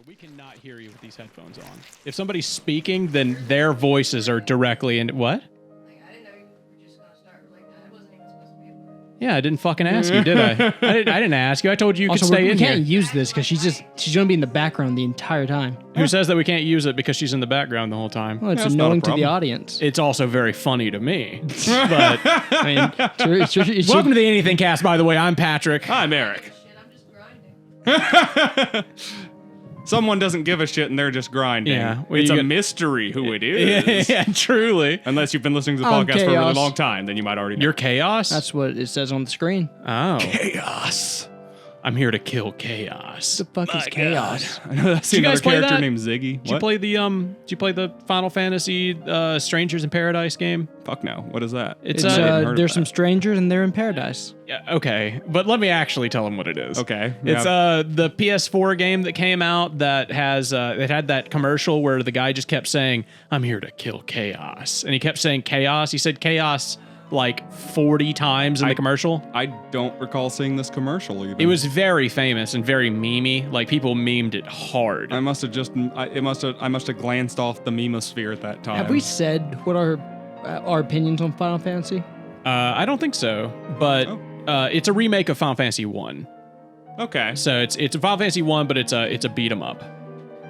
We cannot hear you with these headphones on. If somebody's speaking, then their voices are directly in what? Like, I didn't know you were just gonna start like that. I wasn't even supposed to be able to. Yeah, I didn't fucking ask you, did I? I didn't ask you. I told you could stay in we here. can't use this because she's gonna be in the background the entire time. Who says that we can't use it because she's in the background the whole time? Well, it's That's not a annoying to the problem. audience. It's also very funny to me. But I mean, welcome to the Anything Cast, by the way. I'm Patrick. I'm Eric. Shit, I'm just grinding. Someone doesn't give a shit and they're just grinding. Yeah, well, it's you a got- mystery who it is. Yeah, truly. Unless you've been listening to the I'm podcast for a really chaos. long time, then you might already know. You're chaos? That's what it says on the screen. Oh. chaos. I'm here to kill chaos. The fuck is chaos? I know that's Did you another guys play character that? named Ziggy. Did you play the Final Fantasy Strangers in Paradise game? Fuck no. What is that? It's I hadn't heard of There's that. some strangers and they're in paradise. yeah, okay, but let me actually tell them what it is. Okay. It's yeah. the PS4 game that came out that has it had that commercial where the guy just kept saying, "I'm here to kill chaos," and he kept saying chaos. He said chaos like 40 times in the commercial. I don't recall seeing this commercial even. It was very famous and very memey. Like people memed it hard. I must have glanced off the memosphere at that time. Have we said what our opinions on Final Fantasy? I don't think so, but it's a remake of Final Fantasy 1. Okay. So it's a Final Fantasy 1, but it's a beat 'em up.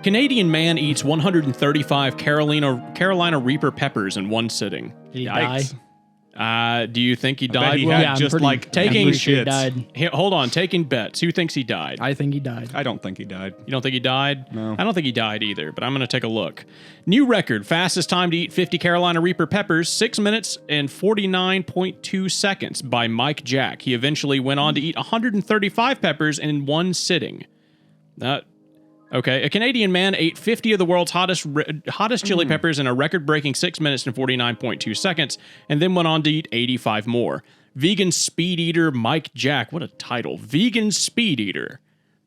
Canadian man eats 135 Carolina Reaper peppers in one sitting. Did he die? Yikes. Do you think he I bet died? he Well, had yeah, I'm just pretty- like I'm taking pretty sure he shits. died. hold on, taking bets. Who thinks he died? I think he died. I don't think he died. You don't think he died? No. I don't think he died either, but I'm going to take a look. New record, fastest time to eat 50 Carolina Reaper peppers, 6 minutes and 49.2 seconds by Mike Jack. He eventually went on to eat 135 peppers in one sitting. Okay, a Canadian man ate 50 of the world's hottest chili peppers in a record-breaking 6 minutes and 49.2 seconds, and then went on to eat 85 more. Vegan speed eater Mike Jack. What a title. Vegan speed eater.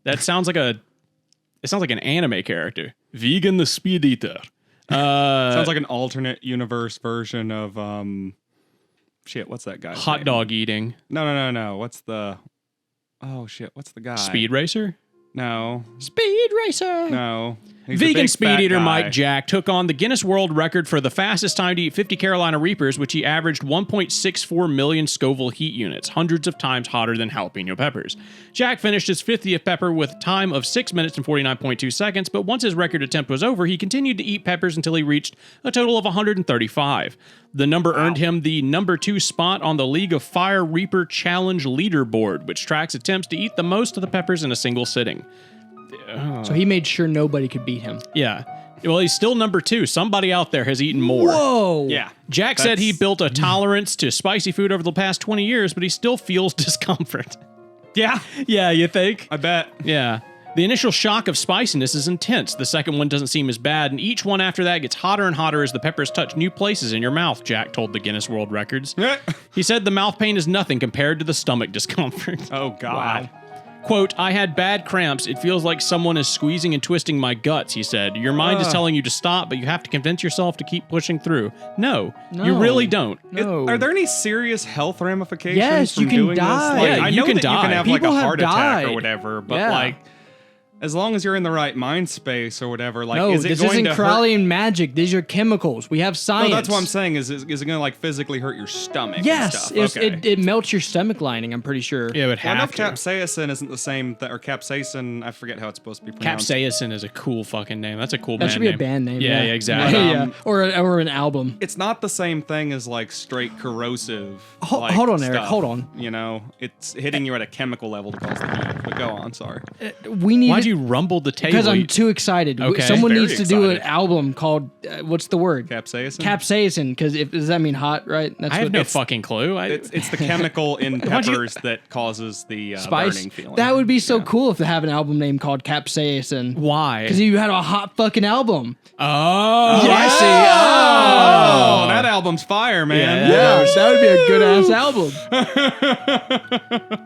It sounds like an anime character. Vegan the speed eater. Sounds like an alternate universe version of what's that guy's Hot name? dog eating. No. What's the guy? Speed racer? No. Speed racer. No. He's a Vegan big speed fat eater guy. Mike Jack took on the Guinness World Record for the fastest time to eat 50 Carolina Reapers, which he averaged 1.64 million Scoville heat units, hundreds of times hotter than jalapeno peppers. Jack finished his 50th pepper with a time of 6 minutes and 49.2 seconds, but once his record attempt was over, he continued to eat peppers until he reached a total of 135. The number earned him the number 2 spot on the League of Fire Reaper Challenge leaderboard, which tracks attempts to eat the most of the peppers in a single sitting. So he made sure nobody could beat him. Yeah. Well, he's still number 2. Somebody out there has eaten more. Whoa. Yeah. Jack said he That's- built a tolerance to spicy food over the past 20 years, but he still feels discomfort. Yeah. Yeah, you think? I bet. Yeah. The initial shock of spiciness is intense. The second one doesn't seem as bad, and each one after that gets hotter and hotter as the peppers touch new places in your mouth, Jack told the Guinness World Records. He said the mouth pain is nothing compared to the stomach discomfort. Oh, God. Quote, I had bad cramps. It feels like someone is squeezing and twisting my guts, he said. Your mind is telling you to stop, but you have to convince yourself to keep pushing through. No, you really don't. No. Are there any serious health ramifications Yes, from you can doing die. this? Like, Yeah, I you know can that you die. can have like People a have heart attack or died. whatever, but Yeah. like, as long as you're in the right mind space or whatever, like, No, is it this going isn't to hurt? Crowley and magic. These are chemicals. We have No, science. that's what I'm saying. Is it going to like physically hurt your stomach? Yes, and stuff? Okay. it melts your stomach lining. I'm pretty sure. Yeah, it would Well, I know have to. capsaicin isn't the same, or capsaicin. I forget how it's supposed to be pronounced. Capsaicin is a cool fucking name. That's a cool That band should be name. a band name. Yeah, Yeah, exactly. yeah. Or an album. It's not the same thing as like straight corrosive. like, Hold on, Eric. stuff. Hold on. You know, it's hitting you at a chemical level to cause the heat. But go on. Sorry. We need Why'd you rumble the table? because I'm too excited. Okay. Someone Very needs to do an excited. album called what's the word? Capsaicin. Capsaicin. Because does that mean hot? Right. That's I have what no it's- fucking clue. It's the chemical in Why'd you- peppers that causes the spice. burning feeling. That would be so cool if they have an album name called Capsaicin. Why? Because you had a hot fucking album. Oh, I Yeah. see. Oh, that album's fire, man. Yeah. That would be a good ass album.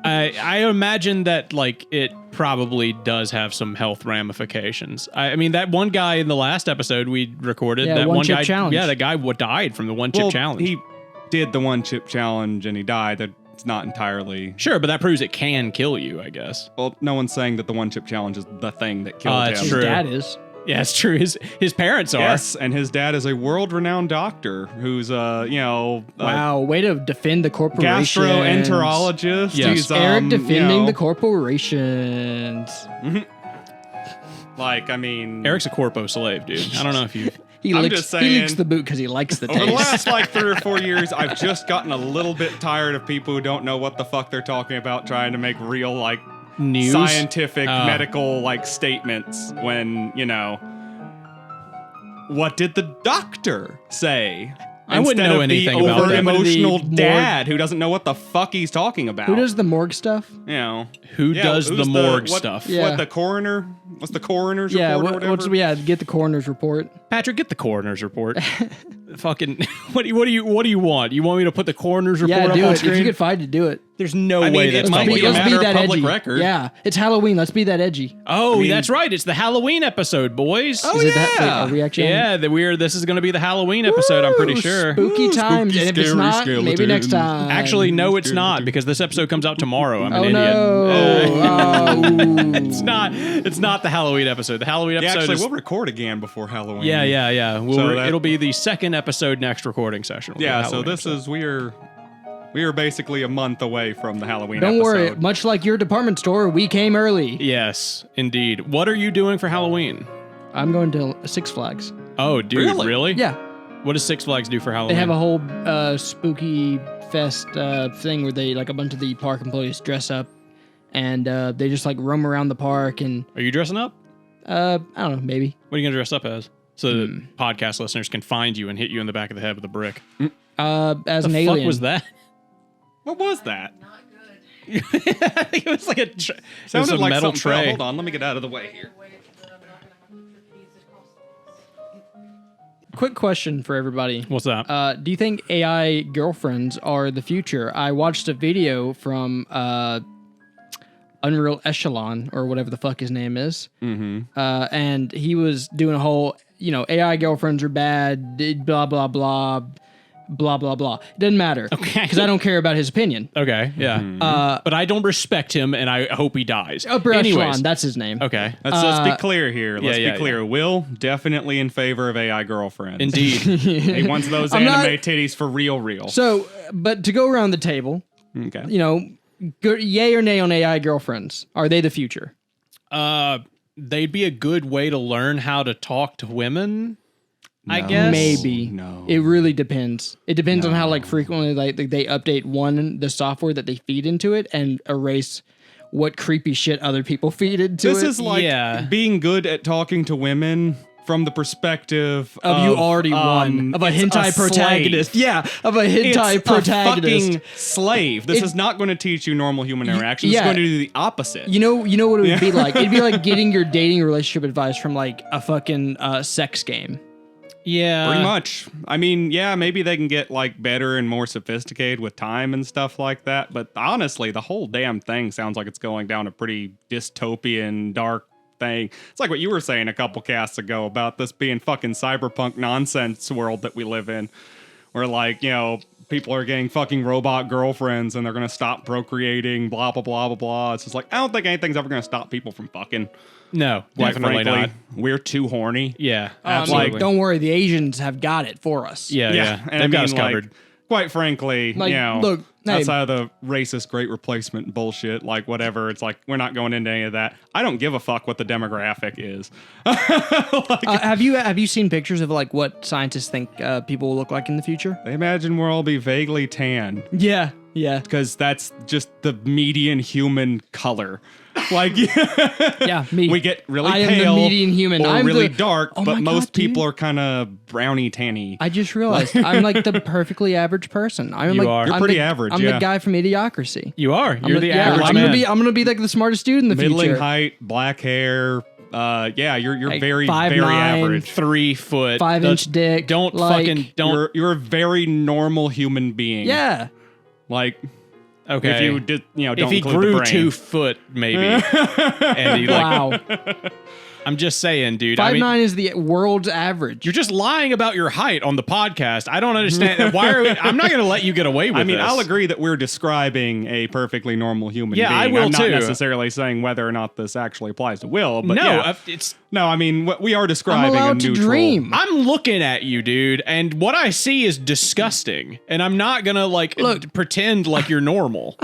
I imagine that like it probably does have some health ramifications. I mean, that one guy in the last episode we recorded, Yeah, that one one chip guy, challenge. yeah, that guy died from the one chip Well, challenge. he did the one chip challenge and he died. it's not entirely. Sure, but that proves it can kill you, I guess. Well, no one's saying that the one chip challenge is the thing that killed it's him. true. His dad is. Yeah, it's true. His parents are. Yes, and his dad is a world-renowned doctor who's Wow, way to defend the corporations. gastroenterologist. Yes. He's, Eric defending the corporations. Like, I mean, Eric's a corpo slave, dude. I don't know if you. He I'm licks, just he licks saying- the boot because he likes the over the taste. last like 3 or 4 years, I've just gotten a little bit tired of people who don't know what the fuck they're talking about, trying to make real like News? scientific medical like statements when what did the doctor say? I wouldn't Instead know of the anything about that. over-emotional The dad who doesn't know what the fuck he's talking about. Who does the morgue stuff? Who does who's the morgue what- stuff? Yeah. What the coroner? What's the coroner's Yeah, report or whatever? get the coroner's report. Patrick, get the coroner's report. Fucking, what do you want? You want me to put the coroner's report Yeah, up do on it. screen? If you could find it, do it. There's no I mean, way it that's might public be a record. matter of that public edgy. record. Yeah, it's Halloween. Let's be that edgy. Oh, that's right. It's the Halloween episode, boys. Oh, Is it that? yeah. Wait, are we actually? Yeah, this is going to be the Halloween episode, I'm pretty Woo, sure. Spooky times. spooky, And if it's scary not, maybe skeletons. next time. Actually, no, it's not, because this episode comes out tomorrow. I'm an Oh idiot. no! It's not the Halloween episode. The Halloween Yeah, episode actually, is... we'll record again before Halloween. Yeah. So that- It'll be the second episode next recording session. will be the Yeah, so Halloween this episode. is we are basically a month away from the Halloween Don't episode. worry. Much like your department store, we came early. Yes, indeed. What are you doing for Halloween? I'm going to Six Flags. Oh, dude, really? Yeah, What does Six Flags do for they Halloween? have a whole spooky fest thing where they like a bunch of the park employees dress up, and they just like roam around the park and Are you dressing up? I don't know, maybe What are you going to dress up as? So that podcast listeners can find you and hit you in the back of the head with a brick. as The an fuck alien. was that? What was that? Not good. I think it was like it was Sounded a like metal something tray. fell. Hold on, let me get out of the way here. Wait, I'm not gonna move your keys across the Quick question for everybody. What's that? Do you think AI girlfriends are the future? I watched a video from Unreal Echelon or whatever the fuck his name is, and he was doing a whole, AI girlfriends are bad, blah blah blah, blah blah blah. It doesn't matter, Okay. because I don't care about his opinion. Okay, yeah. But I don't respect him, and I hope he dies. Upper Anyways, Echelon, that's his name. okay. Let's be clear here. Let's yeah, be clear. Will definitely in favor of AI girlfriends. Indeed. He wants those I'm anime not- titties for real. So, but to go around the table, Okay. yay or nay on AI girlfriends? Are they the future? They'd be a good way to learn how to talk to women, I guess. Maybe. No. It really depends. It depends on how frequently they update the software that they feed into it and erase what creepy shit other people feed into This it. is like Yeah. being good at talking to women from the perspective of you already won. Of a it's hentai slave. protagonist. Yeah, of a hentai It's protagonist. a fucking slave. This is not going to teach you normal human interaction. It's yeah. going to do the opposite. You know what it would be like? It'd be like getting your dating relationship advice from like a fucking sex game. Yeah. Pretty much. I mean, yeah, maybe they can get like better and more sophisticated with time and stuff like that. But honestly, the whole damn thing sounds like it's going down a pretty dystopian, dark thing. It's like what you were saying a couple casts ago about this being fucking cyberpunk nonsense world that we live in, where like, people are getting fucking robot girlfriends and they're going to stop procreating, blah, blah, blah, blah, blah. It's just like, I don't think anything's ever going to stop people from fucking. No, Quite definitely frankly, not. we're too horny. Yeah, Like, absolutely. don't worry, the Asians have got it for us. yeah. And They've got I us mean, like, covered. quite frankly, Like, look, hey- outside of the racist great replacement bullshit, like whatever, it's like we're not going into any of that. I don't give a fuck what the demographic is. Have you seen pictures of like what scientists think people will look like in the future? They imagine we'll all be vaguely tan Yeah, yeah, because that's just the median human color. Like, yeah. Me. we get really I am pale the median human. or I'm really the- dark, Oh but my most God, dude. people are kind of browny tanny. I just realized I'm like the perfectly average person. I'm You like, are. You're I'm pretty the- average, I'm yeah. the guy from Idiocracy. You are. You're the average I'm man. gonna be like the smartest dude in the Middling future. height, black hair. You're Like very 5'9", very average. 3 foot, 5-inch dick. Don't like, fucking don't. You're a very normal human being. Yeah. Like, Okay. if you did, don't if he include the grew brain. 2 foot, maybe. And he like, Wow. I'm just saying, dude. 5'9" is the world's average. You're just lying about your height on the podcast. I don't understand. Why are we, I'm not going to let you get away with this. I'll agree that we're describing a perfectly normal human being. I will I'm not too. necessarily saying whether or not this actually applies to Will, but no, yeah. it's. No, I mean, we are describing I'm allowed a to neutral. dream. I'm looking at you, dude, and what I see is disgusting, and I'm not gonna pretend like you're normal.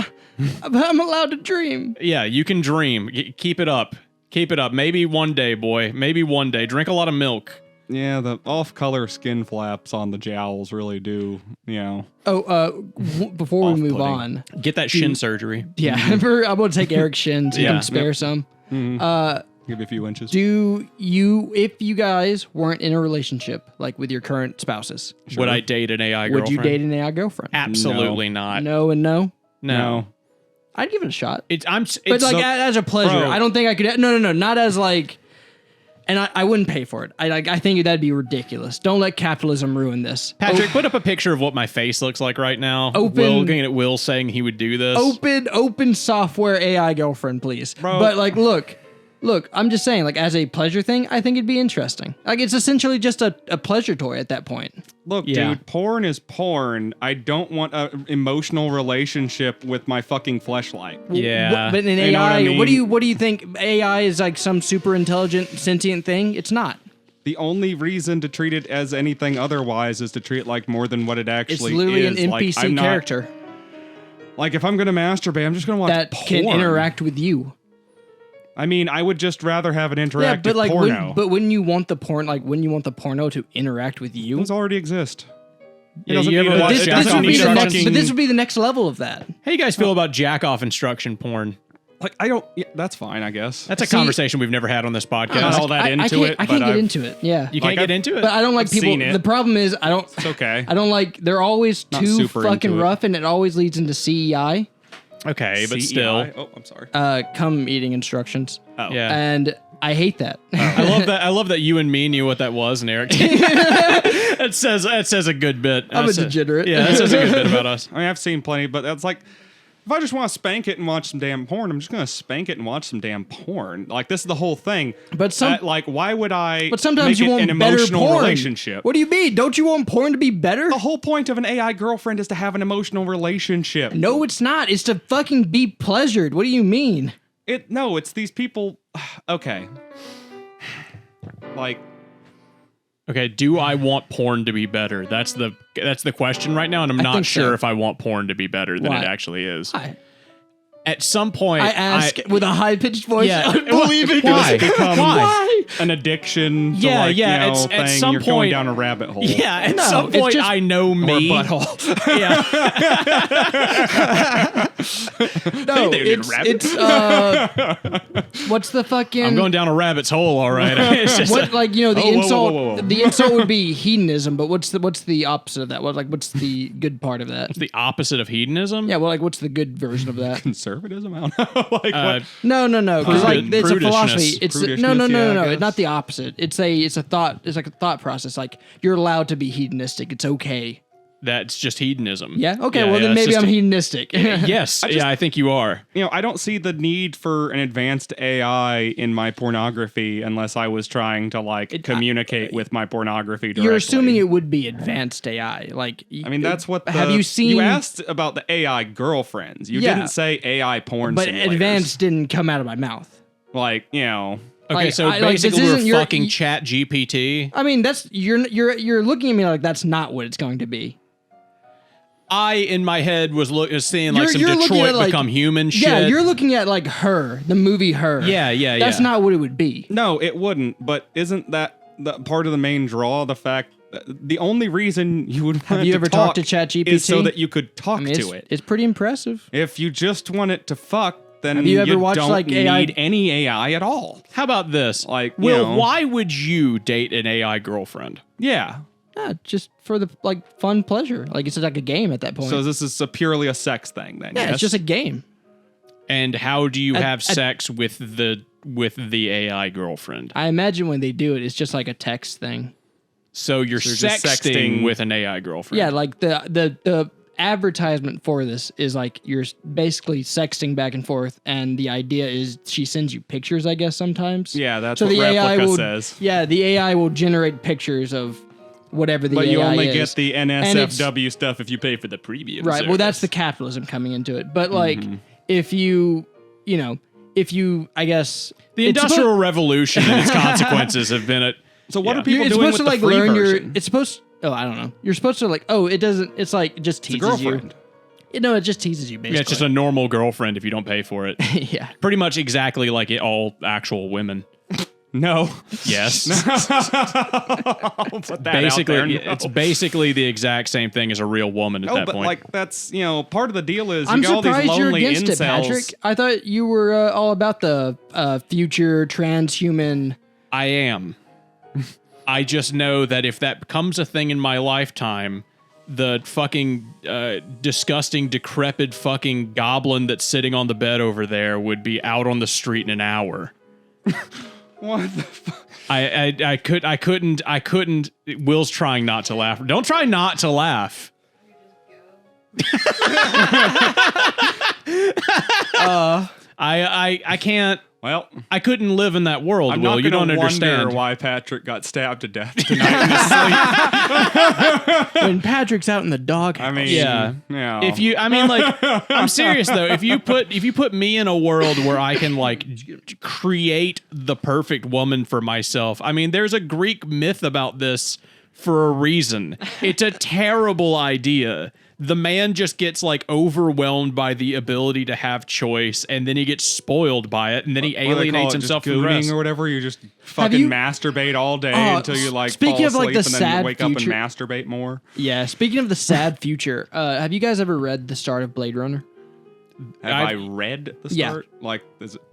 I'm allowed to dream. Yeah, you can dream. Keep it up. Keep it up. Maybe one day, boy. Maybe one day. Drink a lot of milk. Yeah, the off-color skin flaps on the jowls really do, Oh, before we move Off-putting. on, Get that shin surgery. yeah, I'm going to take Eric's shins. You Yeah. can spare some. Give you a few inches. If you guys weren't in a relationship, like with your current spouses, Would I date an AI would girlfriend? you date an AI girlfriend? Absolutely not. No and no. No. I'd give it a shot. It's But like as a pleasure, Bro. I don't think I could. No, not as like. And I wouldn't pay for it. I think that'd be ridiculous. Don't let capitalism ruin this. Patrick, put up a picture of what my face looks like right now. Will saying he would do this. Open software AI girlfriend, please. Bro. But like, look, I'm just saying, like, as a pleasure thing, I think it'd be interesting. Like, it's essentially just a pleasure toy at that point. Look, Yeah. dude, porn is porn. I don't want an emotional relationship with my fucking fleshlight. Yeah. But in You know what AI, I mean? what do you think? AI is like some super intelligent, sentient thing? It's not. The only reason to treat it as anything otherwise is to treat it like more than what it It's actually literally is. an Like, NPC I'm not- character Like, if I'm going to masturbate, I'm just going to watch that porn. can interact with you. I mean, I would just rather have an interactive Yeah, but like, porno. wouldn't you want the porn? Like, wouldn't you want the porno to interact with you? Those already exist. Yeah, doesn't you ever need to watch watch This, Jack this jack would off be the next, instruction? but this would be the next level of that. How you guys feel about jack off instruction porn? Like, I don't. Yeah, that's fine, I guess. That's a See- conversation we've never had on this podcast. Not all that I into can't, it, I but can't get I've- into it. Yeah, You can't Like, get I've- into it. but I don't like I've people. seen it. The problem is I don't. It's okay. I don't like. They're always Not too super fucking into it. rough, and it always leads into CEI, Okay, but CEI? still. Oh, I'm sorry. cum eating instructions, Oh. Yeah. and I hate that. I love that. I love that you and me knew what that was, and Eric. That says a good bit. I'm a degenerate. Yeah, that says a good bit about us. I mean, I've seen plenty, but that's like, if I just want to spank it and watch some damn porn, I'm just going to spank it and watch some damn porn. Like, this is the whole thing. But like, why would I But sometimes make you it want an better emotional porn. relationship? What do you mean? Don't you want porn to be better? The whole point of an AI girlfriend is to have an emotional relationship. No, it's not. It's to fucking be pleasured. What do you mean? No, it's these people. Okay. Like, Okay, do I want porn to be better? That's the question right now, and I'm I not think sure so. if I want porn to be better than Why? it actually is. I At some point, ask with a high pitched voice. Yeah. Unbelieving. Why? become Why? an addiction. To Yeah, like, yeah, You know, at thing. some You're going point- down a rabbit hole. Yeah, at No, some it's point just- I know Or me. butthole. Yeah. No, They did a rabbit. it's what's the fucking? I'm going down a rabbit's hole, all right. It's just- What, like, you know, the Oh, whoa, whoa, insult. whoa, whoa. The insult would be hedonism, but what's the opposite of that? What's the good part of that? the opposite of hedonism? Yeah, well, like what's the good version of that? Conservatism? I don't know. Like, Uh, what? No, because like Prudent- it's a philosophy. prudishness. It's no, Prudishness, yeah, I It's guess. not the opposite. It's a thought. It's like a thought process. Like you're allowed to be hedonistic. It's okay. That's just hedonism. Yeah. Okay. Yeah, well, yeah, then it's maybe just I'm hedonistic. Yes. I think you are. You know, I don't see the need for an advanced AI in my pornography unless I was trying to like communicate with my pornography directly. You're assuming it would be advanced AI. Like, I mean, that's what. have you seen? You asked about the AI girlfriends. You Yeah. didn't say AI porn. But simulators. advanced didn't come out of my mouth. like you know. Okay, Like, so this basically isn't we're your- fucking Chat GPT. I mean, that's you're looking at me like that's not what it's going to be. I, in my head, was seeing like some You're looking Detroit at, like- Become Human shit. Yeah, you're looking at like Her, the movie Her. Yeah. That's not what it would be. No, it wouldn't. But isn't that the part of the main draw? The fact that the only reason you would want Have you to ever talk talked to ChatGPT? is so that you could talk I mean, to it. it's pretty impressive. If you just want it to fuck, then Have you ever watched, don't like, need AI any AI at all. How about this? Like, you Will, know. why would you date an AI girlfriend? Yeah. Yeah, just for the like fun pleasure. Like it's like a game at that point. So this is purely a sex thing then. yeah, yes? it's just a game. And how do you have at- sex with the AI girlfriend? I imagine when they do it, it's just like a text thing. So you're So you're just sexting sexting- with an AI girlfriend. Yeah, like the advertisement for this is like you're basically sexting back and forth, and the idea is she sends you pictures, I guess, sometimes. Yeah, that's So what the AI Replica will, says. Yeah, the AI will generate pictures of whatever the But AI you only is. get the And it's- NSFW stuff if you pay for the premium. Right. Well, that's the service. capitalism coming into it. But like, if you, I guess The it's Industrial Revolution and its consequences have been at. So what Yeah. are people it's doing supposed with to the like free learn version? It's supposed. Oh, I don't know. You're supposed to like. Oh, it doesn't. It's like it just It's a teases you. girlfriend. No, it just teases you basically. Yeah, it's just a normal girlfriend if you don't pay for it. yeah. Pretty much exactly like all actual women. No. Yes. I'll put that Basically, out there. No. it's basically the exact same thing as a real woman at No, that but point. like that's part of the deal is you I'm got all these surprised you're lonely against incels. it, Patrick. I thought you were all about the future transhuman. I am. I just know that if that becomes a thing in my lifetime, the fucking disgusting, decrepit fucking goblin that's sitting on the bed over there would be out on the street in an hour. What the fuck? I couldn't. Will's trying not to laugh. Don't try not to laugh. I can't. Well, I couldn't live in that world, I'm Will. not You going don't to understand. wonder why Patrick got stabbed to death tonight in his sleep. When Patrick's out in the doghouse. I mean, Yeah. yeah. If you, I mean, like, I'm serious though. If you put me in a world where I can like create the perfect woman for myself, I mean, there's a Greek myth about this for a reason. It's a terrible idea. The man just gets like overwhelmed by the ability to have choice, and then he gets spoiled by it, and then he What do they call alienates it, himself just from the gooning rest. or whatever. You just fucking you- masturbate all day Oh, until you like speaking fall of, like, asleep the and then sad wake up and future- masturbate more. Yeah. Speaking of the sad future, have you guys ever read the start of Blade Runner? Have I've- I read the Yeah. start? Like,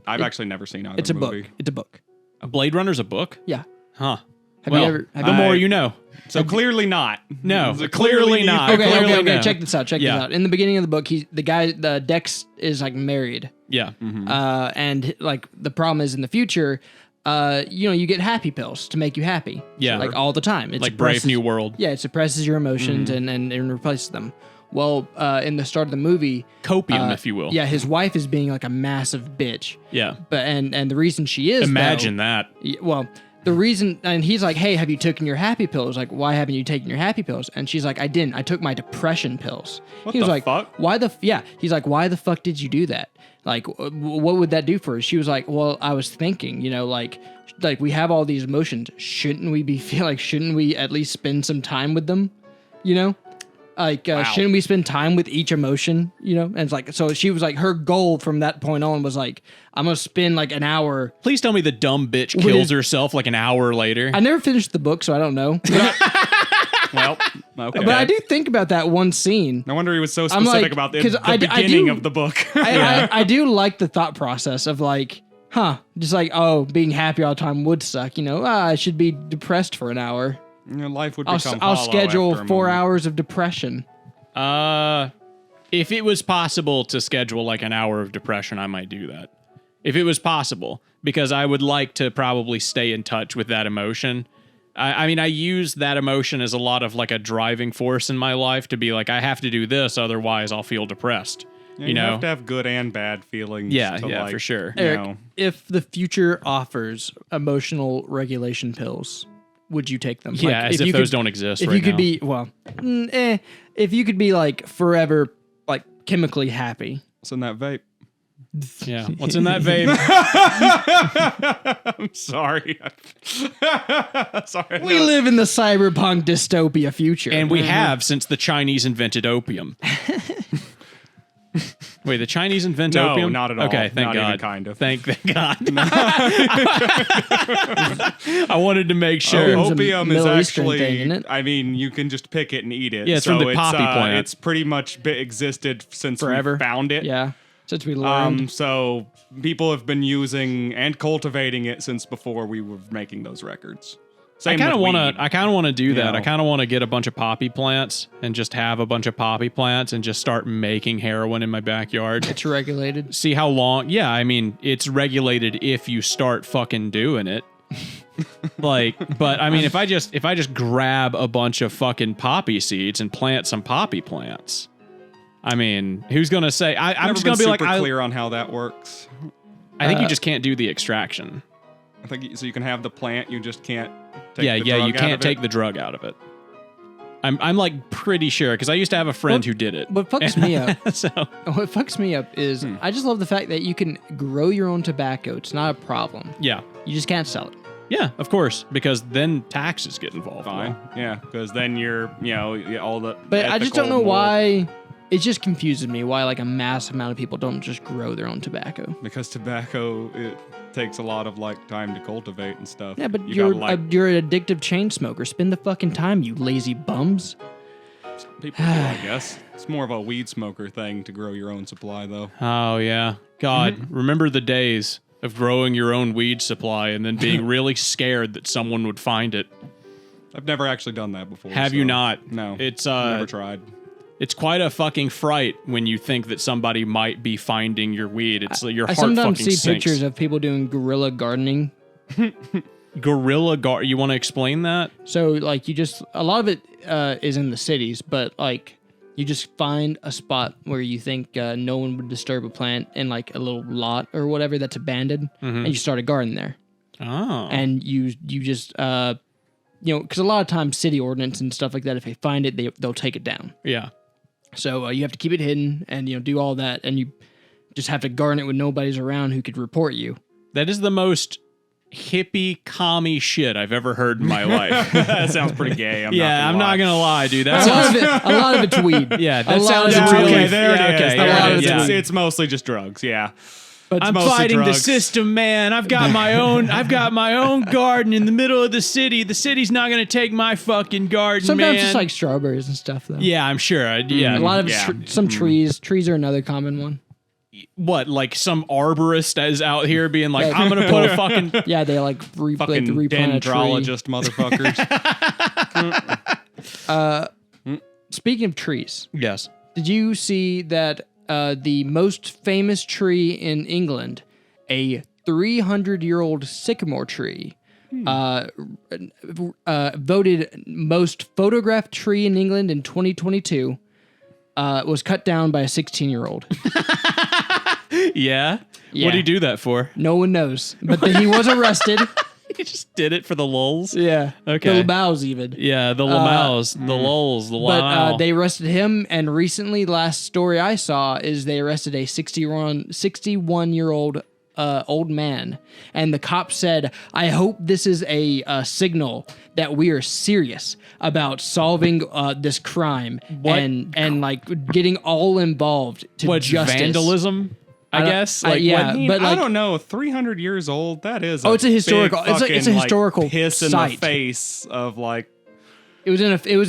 I've actually never seen either It's a movie. book. It's a book. Blade Runner's a book, Yeah. huh? Have Well, you ever? Have the you, more you know. So clearly not. No, So clearly not. okay, clearly okay, okay. no. Check this out. Check Yeah. this out. In the beginning of the book, the Dex is like married. Yeah. And like the problem is in the future, you get happy pills to make you happy. Yeah. Like all the time. It Like Brave suppresses- New World. Yeah, it suppresses your emotions and replaces them. Well, in the start of the movie, Copium, if you will. yeah, his wife is being like a massive bitch. Yeah. But and the reason she is Imagine though, that. well, the reason, and he's like, hey, have you taken your happy pills? Like, why haven't you taken your happy pills? And she's like, I didn't. I took my depression pills. He was the like, fuck? why the, yeah. He's like, why the fuck did you do that? Like, what would that do for her? She was like, well, I was thinking, like we have all these emotions. Shouldn't we at least spend some time with them? Like, shouldn't we spend time with each emotion? And it's like, so she was like, her goal from that point on was like, I'm going to spend like an hour. Please tell me the dumb bitch kills herself like an hour later. I never finished the book, so I don't know. Well, okay. But I do think about that one scene. No wonder he was so I'm specific like- about the 'cause I beginning do- of the book. I do like the thought process of like, just like, oh, being happy all the time would suck. I should be depressed for an hour. Your life would I'll become I'll hollow schedule after a 4 moment. hours of depression. If it was possible to schedule like an hour of depression, I might do that. If it was possible, because I would like to probably stay in touch with that emotion. I mean, I use that emotion as a lot of like a driving force in my life to be like, I have to do this, otherwise I'll feel depressed. Yeah, you know? have to have good and bad feelings. Yeah, to, yeah, like, for sure. You Eric, know, if the future offers emotional regulation pills, would you take them? Yeah, as if you those could- don't exist If right you could now. be, if you could be like forever, like chemically happy. what's in that vape? Yeah. What's in that vape? I'm sorry. Sorry. We live in the cyberpunk dystopia future. And we have since the Chinese invented opium. Wait, the Chinese invent No, opium? not at all. Okay, thank Not God. even kind of. Thank God. I wanted to make sure. Opium's a Opium is Middle Eastern actually, thing, isn't it? I mean, you can just pick it and eat it. Yeah, it's from the poppy plant. It's pretty much existed since Forever. we found it. Yeah, since we learned. So people have been using and cultivating it since before we were making those records. I Same kind of with want to. weed. I kind of want to do that. know. I kind of want to get a bunch of poppy plants and just have a bunch of poppy plants and just start making heroin in my backyard. it's regulated. See how long. Yeah, I mean, it's regulated if you start fucking doing it. But I mean, if I just grab a bunch of fucking poppy seeds and plant some poppy plants, I mean, who's gonna say? I'm Never just been gonna be like, super clear on how that works. I think you just can't do the extraction. I think so. You can have the plant, you just can't. Take Yeah, the drug you out can't of take it. the drug out of it. I'm like pretty sure because I used to have a friend who did it. What fucks me up? So What fucks me up is I just love the fact that you can grow your own tobacco. It's not a problem. yeah, You just can't sell it. yeah, of course, because then taxes get involved. Fine. Yeah, because then you're, all the. But I just don't know ethical, moral- why. It just confuses me why like a massive amount of people don't just grow their own tobacco. Because tobacco, it takes a lot of like time to cultivate and stuff. Yeah, but You you're gotta, you're an addictive chain smoker. Spend the fucking time, you lazy bums. people do, I guess. It's more of a weed smoker thing to grow your own supply, though. Oh yeah, God, remember the days of growing your own weed supply and then being really scared that someone would find it. I've never actually done that before. Have you not? No. It's never tried. It's quite a fucking fright when you think that somebody might be finding your weed. It's your I heart sometimes fucking see sinks. pictures of people doing guerrilla gardening. Guerrilla. You want to explain that? So like you just a lot of it is in the cities, but like you just find a spot where you think no one would disturb a plant in like a little lot or whatever that's abandoned, and you start a garden there, Oh, and you just because a lot of times city ordinance and stuff like that, if they find it, they'll take it down. yeah. So you have to keep it hidden and do all that, and you just have to garden it when nobody's around who could report you. That is the most hippie commie shit I've ever heard in my life. That sounds pretty gay. I'm not gonna lie, dude. That A lot sounds of it's weed. yeah. A That lot sounds of it's really weed. there yeah, it is. okay, There yeah, it is. yeah. It's mostly just drugs. Yeah. But I'm mostly fighting the drugs. system, man. I've got my own. I've got my own garden in the middle of the city. The city's not gonna take my fucking garden, sometimes man. it's like strawberries and stuff, though. yeah, I'm sure. Yeah, A lot of Yeah. some trees. Trees are another common one. what? Like some arborist is out here being like, I'm gonna put a fucking. Yeah, they like Fucking replant a tree. dendrologist motherfuckers. Speaking of trees, Yes. did you see that the most famous tree in England, a 300-year-old sycamore tree, voted most photographed tree in England in 2022, was cut down by a 16-year-old. Yeah. Yeah. What did he do that for? No one knows, but he was arrested. He just did it for the lulz. Yeah. Okay. The Bows even. Yeah, the lamaus, the lulz, the But wow. they arrested him, and recently, last story I saw is they arrested a 61-year-old old man, and the cop said, "I hope this is a signal that we are serious about solving this crime and like getting all involved to what justice." vandalism? I don't- guess. yeah, I mean, but I like, don't know. 300 years old. That is. Oh, it's a historical- big it's a fucking, historical like, piss in site. the face of like. it was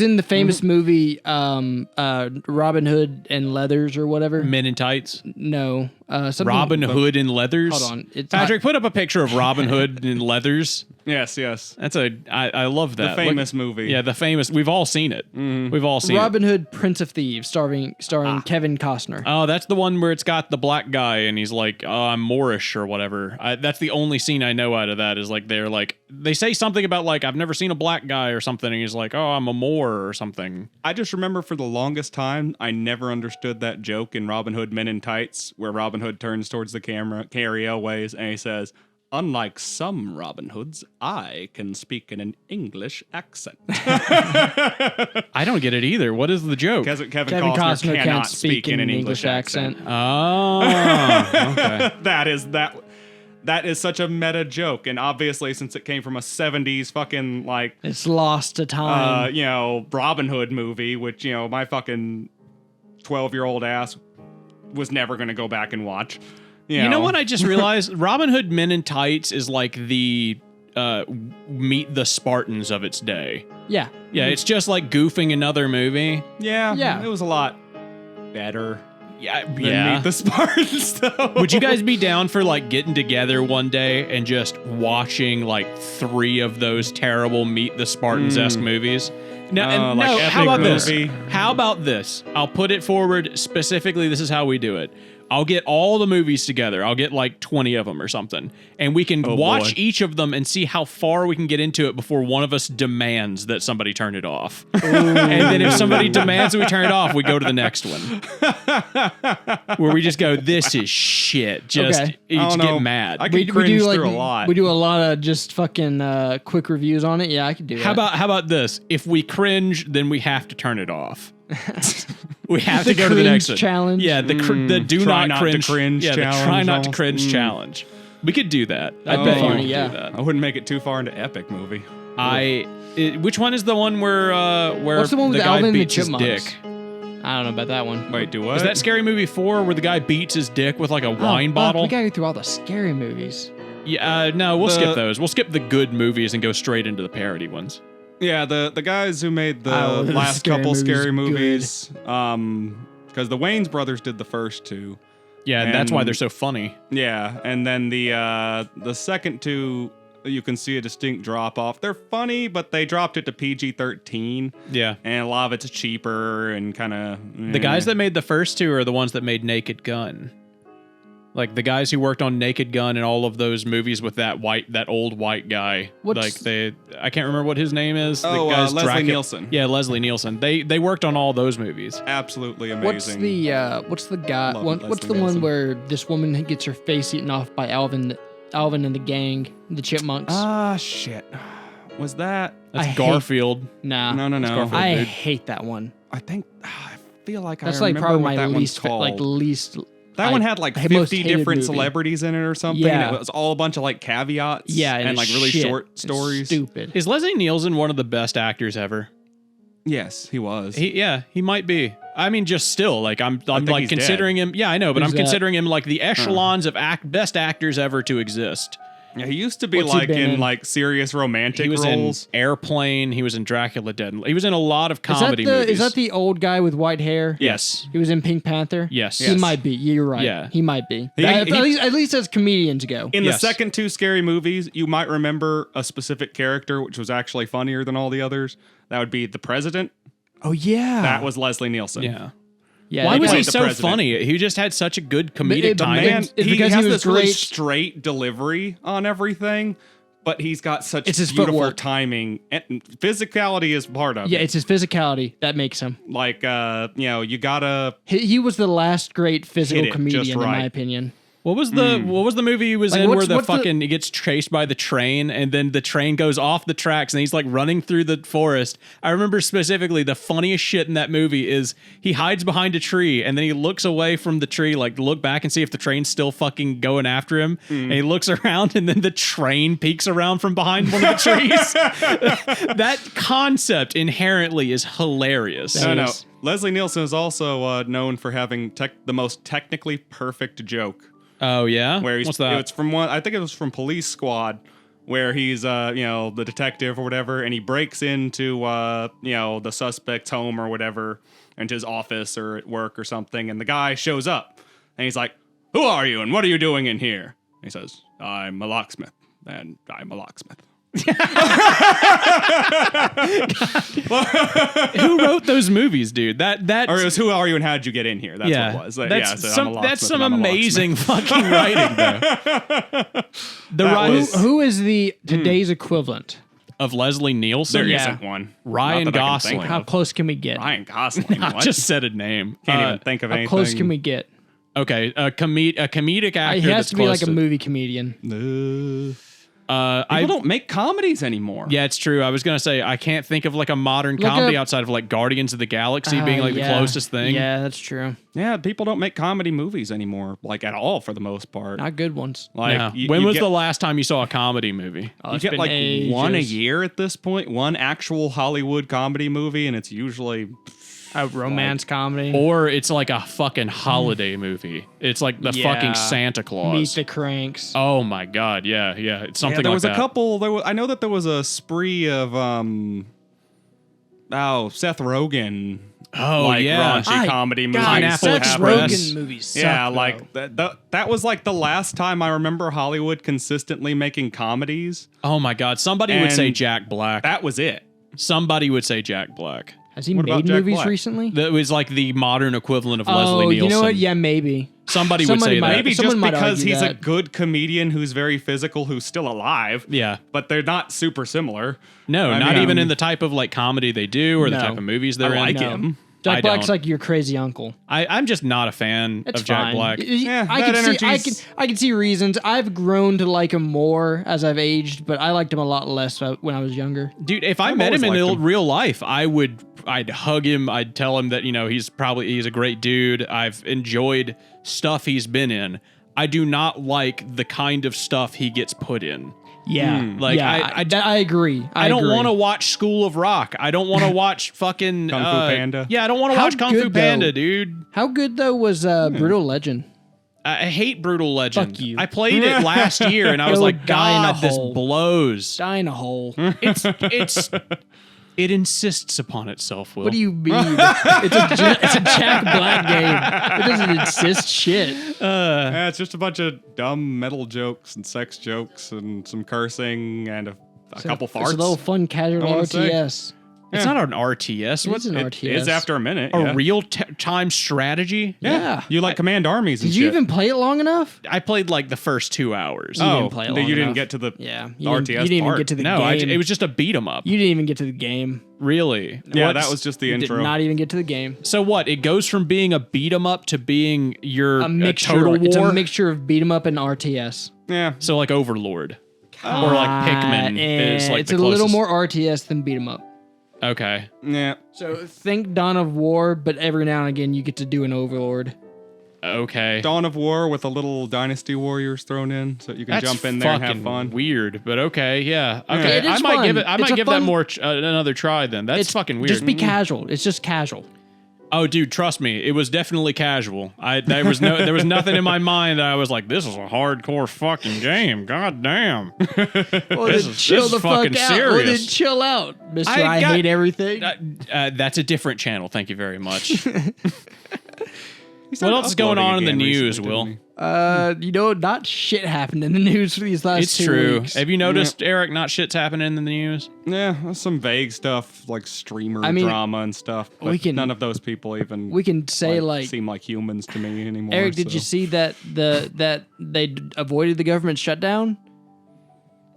in the famous movie Robin Hood and Leathers or whatever. Men in tights. No, something, Robin Hood in leathers. Hold on, it's Patrick, put up a picture of Robin Hood in leathers. Yes. Yes. That's I love that. The famous movie. Yeah, the famous. We've all seen it. We've all seen it. Robin Hood, Prince of Thieves, starring Kevin Costner. Oh, that's the one where it's got the black guy and he's like, oh, I'm Moorish or whatever. That's the only scene I know out of that is like they say something about like, I've never seen a black guy or something. And he's like, oh, I'm a Moor or something. I just remember for the longest time, I never understood that joke in Robin Hood Men in Tights, where Robin Hood turns towards the camera, Carrie Elways, and he says, "Unlike some Robin Hoods, I can speak in an English accent." I don't get it either. What is the joke? Kevin Kevin Costner Costner cannot speak in an English accent. Oh, okay. That is such a meta joke, and obviously, since it came from a '70s fucking like It's lost to time. Robin Hood movie, which my fucking 12-year-old ass was never going to go back and watch. You know what I just realized? Robin Hood Men in Tights is like the Meet the Spartans of its day. Yeah. Yeah, it's just like goofing another movie. Yeah. It was a lot better Yeah, than Meet the Spartans, though. Would you guys be down for like getting together one day and just watching like 3 of those terrible Meet the Spartans-esque movies? No, like how epic about movie. this? How about this? I'll put it forward specifically. This is how we do it. I'll get all the movies together. I'll get like 20 of them or something. And we can watch each of them and see how far we can get into it before one of us demands that somebody turn it off. And then if somebody demands that we turn it off, we go to the next one. Where we just go, this is shit. Just each get mad. I could cringe through a lot. We do a lot of just fucking quick reviews on it. Yeah, I could do that. How about this? If we cringe, then we have to turn it off. We have to go to the next one. Challenge. Yeah, the do Try not not cringe. to cringe yeah, the try challenge not to also. cringe challenge. We could do that. I That'd bet be you funny, could yeah. do that. I wouldn't make it too far into epic movie. Which one is the one where What's the one with guy Alvin and the beats his Chipmunks? dick? I don't know about that one. Wait, do what? Is that Scary Movie 4 where the guy beats his dick with like a wine bottle? We gotta go through all the scary movies. Yeah, no, we'll skip those. We'll skip the good movies and go straight into the parody ones. Yeah, the guys who made the Oh, the last scary couple movie's scary movies, because the Wayans brothers did the first two. Yeah, and that's why And- they're so funny. Yeah, and then the second two, you can see a distinct drop off. They're funny, but they dropped it to PG-13, Yeah. and a lot of it's cheaper and kind of. The guys that made the first two are the ones that made Naked Gun. Like the guys who worked on Naked Gun and all of those movies with that old white guy. What's- I can't remember what his name is. Oh, the guy's Leslie Nielsen. Yeah, Leslie Nielsen. They worked on all those movies. Absolutely What's amazing. the guy? Love What's Leslie the one Nielsen. where this woman gets her face eaten off by Alvin and the gang, the Chipmunks? Shit. Was that? That's I hate- Garfield. Nah, No. Garfield. I dude. hate that one. I think. I feel like That's I like remember probably what my that least, one's called. least. That one had like I most 50 hated different movie. celebrities in it or something. Yeah. And it was all a bunch of like caveats. Yeah, and like really shit. short It's stories. Stupid. Is Leslie Nielsen one of the best actors ever? Yes, he was. He might be. I mean, just still, like I'm think like he's considering him. Yeah, I know, but Who's I'm that? considering him like the echelons of best actors ever to exist. Yeah, he used to be What's he like been in in? like serious romantic He was roles. in Airplane. He was in Dracula Dead. He was in a lot of comedy movies. Is that the old guy with white hair? Yes. He was in Pink Panther. Yes. He Yes. might be. You're right. Yeah. He might be. He- That- he- at least as comedians go. In Yes. the second two scary movies, you might remember a specific character which was actually funnier than all the others. That would be the president. Oh yeah. That was Leslie Nielsen. Yeah. Yeah. Why that was guy- he played the so president. funny? He just had such a good comedic it- The timing. man, It's he because has he was this really great. straight delivery on everything, but he's got such It's his beautiful footwork. timing. And physicality is part of Yeah, it. it's his physicality that makes him. Like, you gotta. He was the last great physical Hit it comedian, just in right. my opinion. What was the movie he was Like, in where what's- the what's the- fucking he gets chased by the train and then the train goes off the tracks and he's like running through the forest? I remember specifically the funniest shit in that movie is he hides behind a tree and then he looks away from the tree, like to look back and see if the train's still fucking going after him. And he looks around and then the train peeks around from behind one of the trees. That concept inherently is hilarious. That No. is- Leslie Nielsen is also known for having the most technically perfect joke. Oh yeah? Where he's, What's that? It's from one. I think it was from Police Squad, where he's the detective or whatever, and he breaks into the suspect's home or whatever, into his office or at work or something, and the guy shows up, and he's like, "Who are you, and what are you doing in here?" And he says, "I'm a locksmith, and I'm a locksmith." Who wrote those movies, dude? That's Or it was, "Who are you, and how did you get in here?" That's what it was. That's so I'm a some locksmith that's some and I'm a amazing locksmith. fucking writing, though. The That writing was- Who is the today's equivalent? of Leslie Nielsen. There Yeah. isn't one. Ryan Not that I can Gosling. think How of. close can we get? Ryan Gosling. I What? just said a name. Can't even think of How anything. close can we get? Okay, a comedic actor. He has that's to be close like a movie comedian. People don't make comedies anymore. Yeah, it's true. I was gonna say I can't think of like a modern Look comedy up- outside of like Guardians of the Galaxy being like Yeah. the closest thing. Yeah, that's true. Yeah, people don't make comedy movies anymore, like at all for the most part. Not good ones. Like, Yeah. you- When you was get, the last time you saw a comedy movie? Oh, you it's get been like one a ages. year at this point, one actual Hollywood comedy movie, and it's usually A romance comedy. Or it's like a fucking holiday movie. It's like the Yeah. fucking Santa Claus. Meet the Cranks. Oh my god, yeah. It's something there like was that. a couple. I know that there was a spree of Seth Rogen. Oh, like yeah. raunchy comedy movies. Pineapple that Seth Express. happened. Rogen movies suck, Yeah, though. like that was like the last time I remember Hollywood consistently making comedies. Oh my god, somebody would say And Jack Black. That was it. Somebody would say Jack Black. Has he What about made Jack movies Black? recently? That was like the modern equivalent of Leslie Oh, Nielsen. you know what? Yeah, maybe. Somebody would say might- that. Maybe someone just might because argue he's a that. good comedian who's very physical, who's still alive. Yeah. But they're not super similar. No, I not mean, even in the type of like comedy they do or the No. type of movies they're I in. like him. Jack I Black's don't. like your crazy uncle. I'm just not a fan It's of Jack fine. Black. Yeah, I that can see. energy's- I can see reasons. I've grown to like him more as I've aged, but I liked him a lot less when I was younger. Dude, if I I've met him always in liked him. real life, I'd hug him. I'd tell him that, he's a great dude. I've enjoyed stuff he's been in. I do not like the kind of stuff he gets put in. Yeah, Like, yeah, I I agree. I don't agree. want to watch School of Rock. I don't want to watch fucking Kung Fu Panda. Yeah, I don't want to How watch Kung Fu good, Panda, though? dude. How good though was Brutal Legend? I hate Brutal Legend. Fuck you. I played it last year and I was Go like, die in a God, this hole." blows. Die in a hole. It insists upon itself, Will. What do you mean? It's a Jack Black game. It doesn't insist shit. Yeah, it's just a bunch of dumb metal jokes and sex jokes and some cursing and a couple farts. It's a little fun casual I wanna say. RTS. It's not an RTS. It's What's an it? RTS. It is after a minute. A yeah. real time strategy? Yeah. You like command armies and Did shit. you even play it long enough? I played like the first 2 hours. You Oh, didn't play it that long you didn't enough. get to the Yeah. the RTS You didn't even part. get to the No, game. it was just a beat 'em up. You didn't even get to the game. Really? Yeah, What's- that was just the You did intro. not even get to the game. So what? It goes from being a beat 'em up to being your A mixture. Total War. It's a mixture of beat 'em up and RTS. Yeah. So like Overlord, or like Pikmin is like it's the a little closest. more RTS than beat 'em up. Okay. Yeah. So think Dawn of War, but every now and again you get to do an Overlord. Okay. Dawn of War with a little Dynasty Warriors thrown in, so you can That's jump in there and have fucking fun. weird, but okay, yeah. Okay, It I is might fun. give it. I It's might a give that fun- more another try. Then that's fucking weird. Just be casual. It's just casual. Oh, dude, trust me, it was definitely casual. There was nothing in my mind that I was like, this is a hardcore fucking game. God damn. Well, This then is- chill this the is fuck fucking out. Well, serious. then chill out, Mister. I I got- hate everything. That's a different channel. Thank you very much. He What started else is going uploading on in the again news, recently, Will? didn't he? Not shit happened in the news for these last It's 2 true. weeks. Have you noticed, Eric, not shit's happening in the news? Yeah, some vague stuff like streamer I mean, drama and stuff. But we can- none of those people even We can say like seem like humans to me anymore. Eric, did you so. see that that they avoided the government shutdown?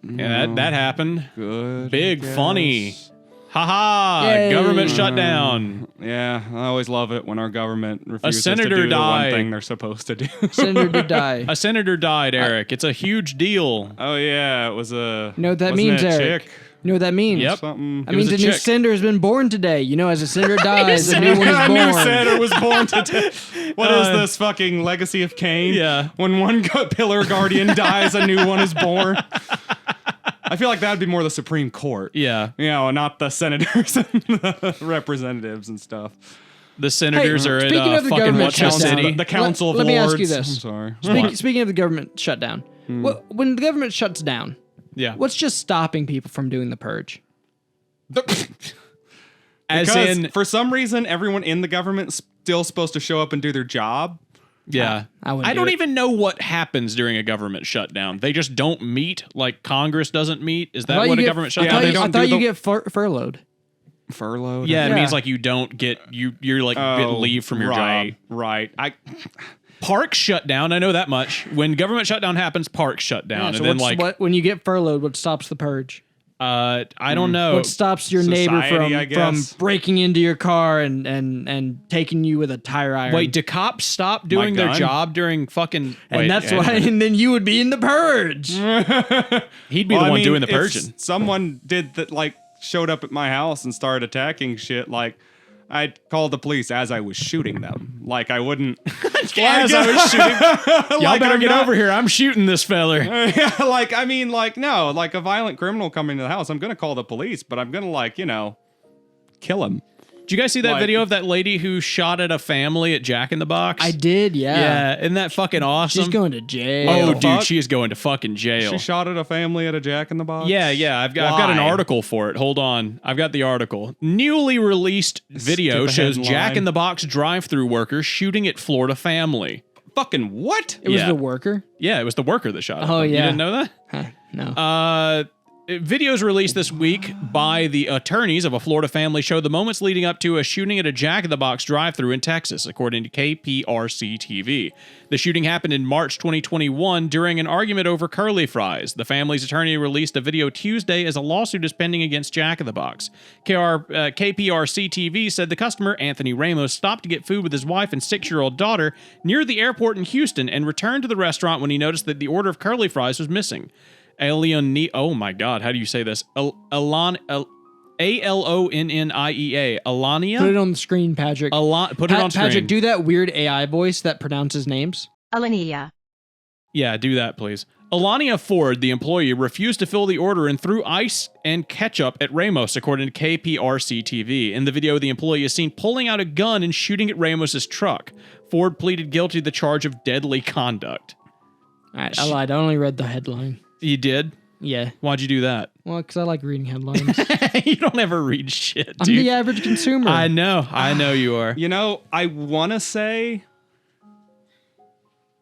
Yeah, that happened. Good. I Big guess. funny. Haha, Yay. government shutdown. Yeah, I always love it when our government refuses senator to do the died. one thing they're supposed to do. Senator did die. A senator died, Eric. It's a huge deal. Oh yeah, it was a. You know what that wasn't means, it Eric? Chick? You know what that means? Yep. Something. I mean, was a the new chick. senator has been born today. You know, as a senator dies, a new one is A born. new senator was born today. What is this fucking legacy of Cain? Yeah. When one pillar guardian dies, a new one is born. I feel like that would be more the Supreme Court. Yeah. You know, not the senators and the representatives and stuff. The senators Hey, are in speaking of the fucking government what's the shutdown, city? The Council of let me ask you Lords. this. I'm sorry. Speaking of the government shutdown, when the government shuts down, Yeah. what's just stopping people from doing the purge? As Because in, for some reason, everyone in the government's still supposed to show up and do their job. yeah. I wouldn't I do don't it. even know what happens during a government shutdown. They just don't meet, like Congress doesn't meet. Is that what a government I shutdown thought they is? you, I don't thought do you the- get furloughed. Furloughed. Yeah, it Yeah. means like you don't get you're like get leave from your right, job. Right. Parks shut down. I know that much. When government shutdown happens, parks shut down, Yeah, so and then what's- like when you get furloughed, what stops the purge? I don't know. What stops your neighbor Society, I from guess. breaking into your car and taking you with a tire iron? Wait, do cops stop doing their gun? job during fucking? and wait, that's yeah, why. And then you would be in the purge. he'd be Well, the I one mean, doing the if purging. Someone did that, like showed up at my house and started attacking shit. Like, I'd call the police as I was shooting them. Like, I wouldn't. As I was shooting, y'all Like, better I'm get not- over here. I'm shooting this feller. Yeah, like I mean, like no, like a violent criminal coming to the house. I'm gonna call the police, but I'm gonna kill him. Did you guys see that Like- video of that lady who shot at a family at Jack in the Box? I did, yeah. Yeah, isn't that fucking awesome? She's going to jail. Oh, the dude, fuck? she is going to fucking jail. She shot at a family at a Jack in the Box. Yeah, I've got an Why? article for it. Hold on. I've got the article. Newly released video Stupid shows headline. Jack in the Box drive-through worker shooting at Florida family. Fucking what? It was yeah. the worker. Yeah, it was the worker that shot at Oh, them. You yeah. didn't know that? Huh, no. Videos released this week by the attorneys of a Florida family show the moments leading up to a shooting at a Jack in the Box drive-thru in Texas, according to KPRC TV. The shooting happened in March 2021 during an argument over curly fries. The family's attorney released a video Tuesday as a lawsuit is pending against Jack in the Box. KPRC TV said the customer, Anthony Ramos, stopped to get food with his wife and 6-year-old daughter near the airport in Houston and returned to the restaurant when he noticed that the order of curly fries was missing. Oh my God, how do you say this? Alonnia. Alania? Put it on the screen, Patrick. Put it on screen. Patrick, do that weird AI voice that pronounces names. Alania. Yeah, do that, please. Alania Ford, the employee, refused to fill the order and threw ice and ketchup at Ramos, according to KPRC TV. In the video, the employee is seen pulling out a gun and shooting at Ramos's truck. Ford pleaded guilty to the charge of deadly conduct. All right, I lied. I only read the headline. You did? Yeah. Why'd you do that? Well, because I like reading headlines. You don't ever read shit, dude. I'm the average consumer. I know you are. You know, I want to say.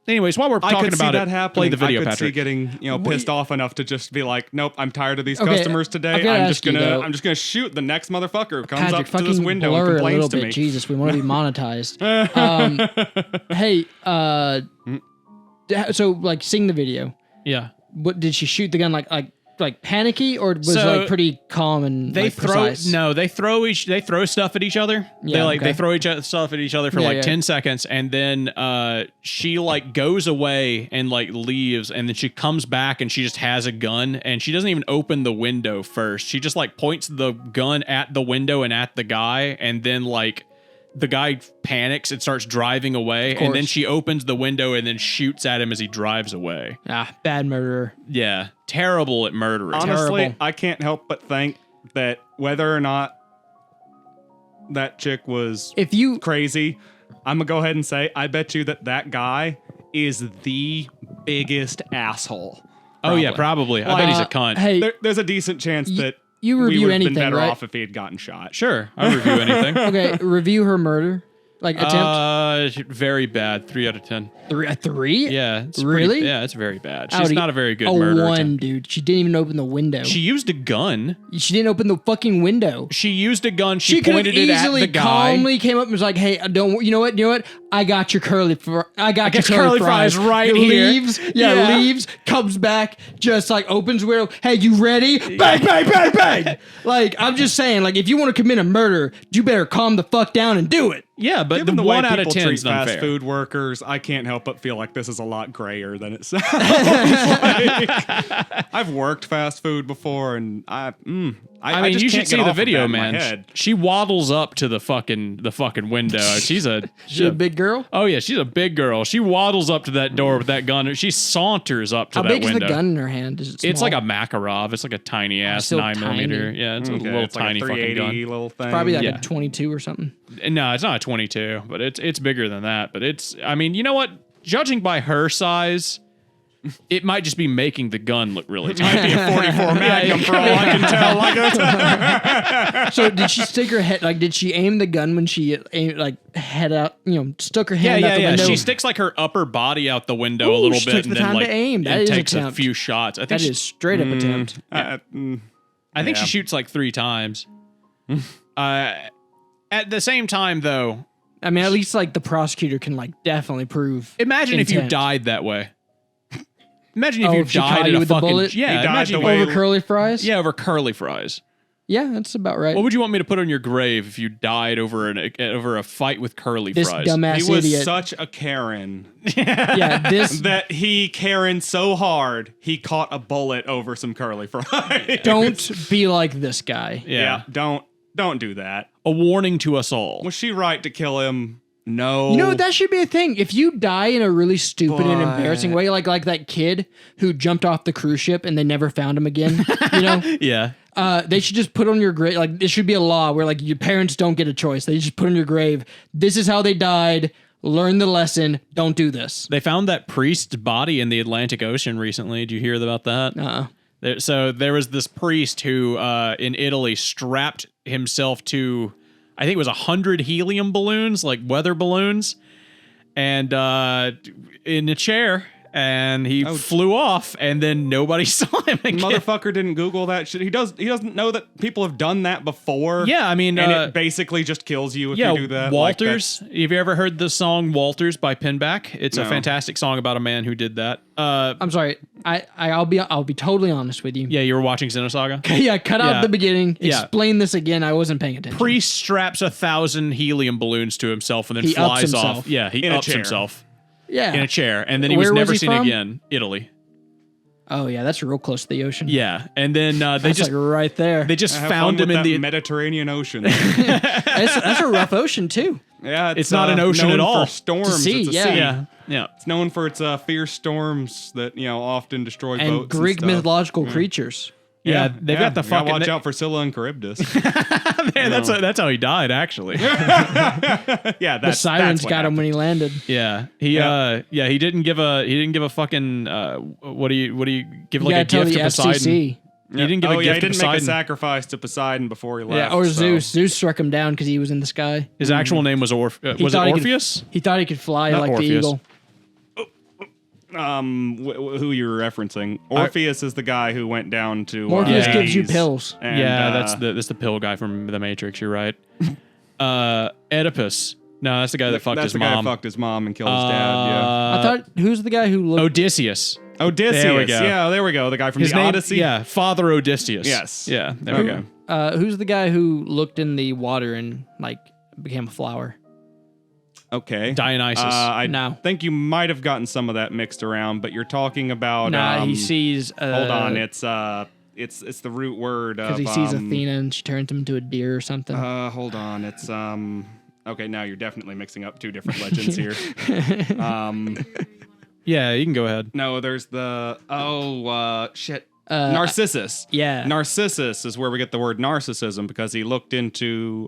Anyways, while we're talking about it, play the video, I could Patrick. see getting pissed off enough to just be like, nope, I'm tired of these Okay, customers today. I've gotta I'm just ask you, though. gonna shoot the next motherfucker who comes Patrick, up to this fucking window and blur a complains little to bit. me. Jesus, we want to be monetized. Hey, so like, sing the video. Yeah. What did she shoot the gun like panicky, or was it So, like pretty calm and They like, throw precise? they throw stuff at each other. Yeah, They throw stuff at each other for Yeah. 10 seconds, and then she like goes away and like leaves, and then she comes back and she just has a gun, and she doesn't even open the window first. She just like points the gun at the window and at the guy, and then like the guy panics and starts driving away, and then she opens the window and then shoots at him as he drives away. Bad murderer. Yeah, terrible at murdering. Honestly, Terrible. I can't help but think that whether or not that chick was If you crazy, I'm gonna go ahead and say I bet you that guy is the biggest asshole. Oh yeah, probably. I bet he's a cunt. Hey, There's a decent chance that you we review would have anything, been better right? off if he had gotten shot. Sure, I'll review anything. Okay, review her murder, like attempt. Very bad. 3 out of 10. A 3? Yeah, it's Really? yeah, it's very bad. She's Howdy. not a very good a murderer. 1, dude. She didn't even open the window. She used a gun. She didn't open the fucking window. She used a gun. She She could have pointed it at easily the guy. calmly came up and was like, "Hey, don't you know what? I got your curly curly fries right here." Leaves, Yeah. leaves, comes back, just like opens window. Hey, you ready? Bang, bang, bang, bang. Like, I'm just saying, like, if you want to commit a murder, you better calm the fuck down and do it. Yeah, but Given the the way 1 out of people 10 treat is fast unfair. food workers, I can't help but feel like this is a lot grayer than it sounds. Like, I've worked fast food before, and I mean, just you should can't see get the off of video, that in my man. head. She waddles up to the fucking window. She's a She's a big girl. Oh yeah, she's a big girl. She waddles up to that door with that gun. She saunters up to How that big window. is the gun in her hand? Is it It's small? like a Makarov. It's like a tiny ass still 9mm. Yeah, it's a Okay, little it's like tiny a fucking 380 gun. little thing. probably like yeah. a 22 or something. No, it's not a 22, but it's bigger than that. But it's, I mean, you know what? Judging by her size, it might just be making the gun look really Might be tiny. a 44 Magnum for all I can tell. Like, So did she stick her head? Like, did she aim the gun when she head out? Stuck her hand out the window. She sticks like her upper body out the window a Ooh, little she bit, took and the then time to like aim. That and is takes a attempt. few shots. I think That she, is straight up attempt. I think yeah. she shoots like 3 times. At the same time, though, I mean, at least like the prosecutor can like definitely prove. imagine if you intent. died that way. Imagine if Oh, you if she caught died you in a with the fucking bullet? yeah. He died Imagine the if you- way- Over curly fries? yeah, over curly fries. Yeah, that's about right. What would you want me to put on your grave if you died over a fight with curly This fries? dumbass he was idiot. such a Karen Yeah, this that he Karen so hard he caught a bullet over some curly fries. don't be like this guy. Yeah. Don't do that. A warning to us all. Was she right to kill him? No. You know, that should be a thing. If you die in a really stupid and embarrassing way, like that kid who jumped off the cruise ship and they never found him again, Yeah. they should just put on your grave. Like, it should be a law where like your parents don't get a choice. They just put on your grave, this is how they died. Learn the lesson. Don't do this. They found that priest's body in the Atlantic Ocean recently. Did you hear about that? So there was this priest who in Italy strapped himself to, I think it was 100 helium balloons, like weather balloons, and in a chair, and he flew off, and then nobody saw him again. Motherfucker didn't Google that shit. He doesn't know that people have done that before. Yeah, I mean, and it basically just kills you if you do that. Walters. Have you ever heard the song "Walters" by Pinback? It's a fantastic song about a man who did that. I'm sorry. I'll be totally honest with you. Yeah, you were watching Xenosaga? Yeah, cut out the beginning. Yeah. Explain this again. I wasn't paying attention. Priest straps 1,000 helium balloons to himself and then He ups flies himself. off. Yeah, he In a ups chair. himself Yeah. in a chair, and then he Where was was never he seen from? again. Italy. Oh yeah, that's real close to the ocean. Yeah, and then they That's just like right there. they just Have found fun him with in that the. Mediterranean Ocean. That's a rough ocean too. Yeah, It's not an ocean known at all. For storms, To sea, it's a yeah. sea. Yeah. It's known for its fierce storms that often destroy And boats Greek and stuff. mythological creatures. Yeah, they've got the You gotta fucking. watch out for Scylla and Charybdis. Man, that's how he died, actually. Yeah, The sirens got him when he landed. Yeah, he didn't give a fucking what do you give You like a gotta tell gift the to Poseidon? FCC. He didn't give a he gift to didn't make a Poseidon. sacrifice to Poseidon before he left. Yeah, or so- Zeus. Zeus struck him down because he was in the sky. His actual name was was it thought he could- Orpheus? He thought he could fly Not like Orpheus. the eagle. Who you're referencing? Orpheus is the guy who went down to Morpheus Yeah. gives you Hades, pills. and, Yeah, that's the pill guy from The Matrix. You're right. Oedipus. No, that's the guy that fucked that's his the guy mom. who fucked his mom and killed his dad. Yeah. I thought who's the guy who looked? Odysseus. Odysseus. There we go. Yeah, there we go. The guy from His the name, Odyssey. yeah, Father Odysseus. Yes. Yeah, there we Okay. go. Who's the guy who looked in the water and like became a flower? Okay. Dionysus. I No. think you might have gotten some of that mixed around, but you're talking about. Nah, he sees. Hold on, it's the root word because of. he sees Athena and she turns him into a deer or something. Hold on, it's Okay, now you're definitely mixing up two different legends here. Yeah, you can go ahead. No, there's the shit. Uh, Narcissus. yeah. Narcissus is where we get the word narcissism because he looked into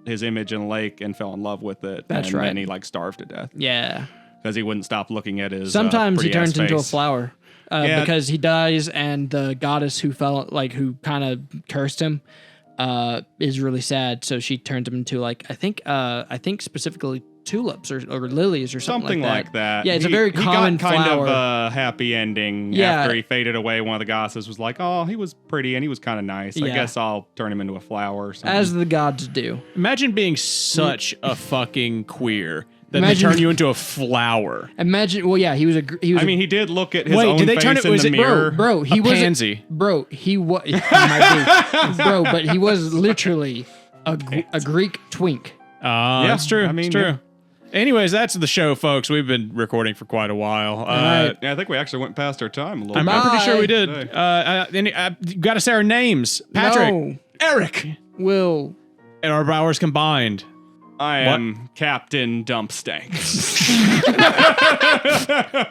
his image in a lake and fell in love with it. That's and right. then he starved to death Yeah. because he wouldn't stop looking at his. Sometimes he pretty-ass turns into a face. flower Yeah. because he dies, and the goddess who who kind of cursed him, is really sad. So she turns him into I think specifically tulips or lilies or something like that. Yeah, it's a He- very he common got kind flower. of a happy ending Yeah. after he faded away. One of the goddesses was like, "Oh, he was pretty and he was kind of nice. I Yeah. guess I'll turn him into a flower or something." As the gods do. Imagine being such a fucking queer that Imagine- they turn you into a flower. Imagine. Well, yeah, he was I mean, he did look at his Wait, own did they face turn it- in was the it- mirror. bro. He A was pansy. Bro, he was. Bro, but he was literally a Greek twink. That's true. I mean, it's true. yeah. Anyways, that's the show, folks. We've been recording for quite a while. right. Yeah, I think we actually went past our time a little I'm bit. pretty sure we Bye. did. You got to say our names. Patrick, No. Eric, Will. and our powers combined. I am Captain Dumpstank.